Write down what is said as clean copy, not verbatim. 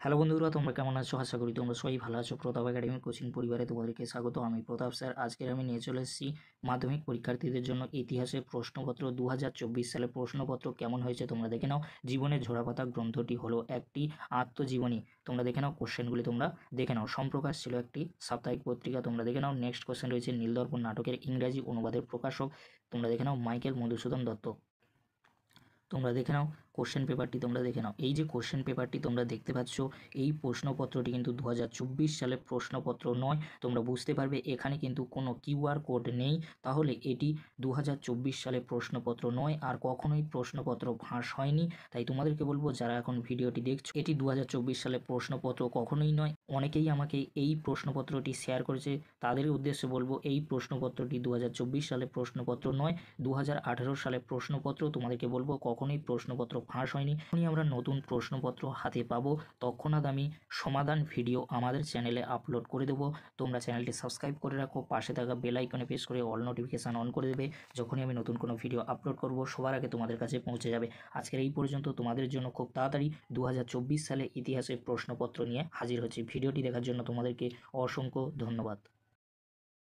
Hello বন্ধুরা, তোমরা কেমন আছো? আশা করি তোমরা সবাই ভালো আছো। প্রতাপ একাডেমি কোচিং পরিবারে তোমাদেরকে স্বাগত। আমি প্রতাপ স্যার। আজকের আমি নিয়ে চলে এসেছি মাধ্যমিক পরীক্ষার্থীদের জন্য ইতিহাসের প্রশ্নপত্র 2024 সালে প্রশ্নপত্র কেমন হয়েছে তোমরা দেখে নাও। জীবনের ঝোড়াপাতা গ্রন্থটি হলো একটি আত্মজীবনী। তোমরা দেখে নাও, কোশ্চেনগুলি তোমরা দেখে নাও। সম্প্রকাশ ছিল একটি সাপ্তাহিক পত্রিকা, তোমরা দেখে নাও। নেক্সট কোশ্চেন রয়েছে নীলদর্পণ নাটকের ইংরাজি অনুবাদের প্রকাশক, তোমরা দেখে নাও মাইকেল মধুসূদন দত্ত। তোমরা দেখে নাও কোশ্চেন পেপারটি, তোমরা দেখে নাও। এই যে কোশ্চেন পেপারটি তোমরা দেখতে পাচ্ছ, এই প্রশ্নপত্রটি কিন্তু 2024 সালের প্রশ্নপত্র নয়। তোমরা বুঝতে পারবে এখানে কিন্তু কোনো কিউআর কোড নেই, তাহলে এটি 2024 সালের প্রশ্নপত্র নয় আর কখনোই প্রশ্নপত্র ফাঁস হয়নি। তাই তোমাদেরকে বলবো, যারা এখন ভিডিওটি দেখছো, এটি 2024 সালের প্রশ্নপত্র কখনোই নয়। অনেকেই আমাকে এই প্রশ্নপত্রটি শেয়ার করেছে, তাদের উদ্দেশ্যে বলবো এই প্রশ্নপত্রটি 2024 সালের প্রশ্নপত্র নয়, 2018 সালের প্রশ্নপত্র। তোমাদেরকে বলবো কখনোই প্রশ্নপত্র ফাঁস হয়নি। যখনই আমরা নতুন প্রশ্নপত্র হাতে পাবো তৎক্ষণাৎ আমি সমাধান ভিডিও আমাদের চ্যানেলে আপলোড করে দেবো। তোমরা চ্যানেলটি সাবস্ক্রাইব করে রাখো, পাশে থাকা বেল আইকনে প্রেস করে অল নোটিফিকেশান অন করে দেবে। যখনই আমি নতুন কোনো ভিডিও আপলোড করব সবার আগে তোমাদের কাছে পৌঁছে যাবে। আজকের এই পর্যন্ত। তোমাদের জন্য খুব তাড়াতাড়ি 2024 সালে ইতিহাসের প্রশ্নপত্র নিয়ে হাজির হচ্ছি। ভিডিওটি দেখার জন্য তোমাদেরকে অসংখ্য ধন্যবাদ।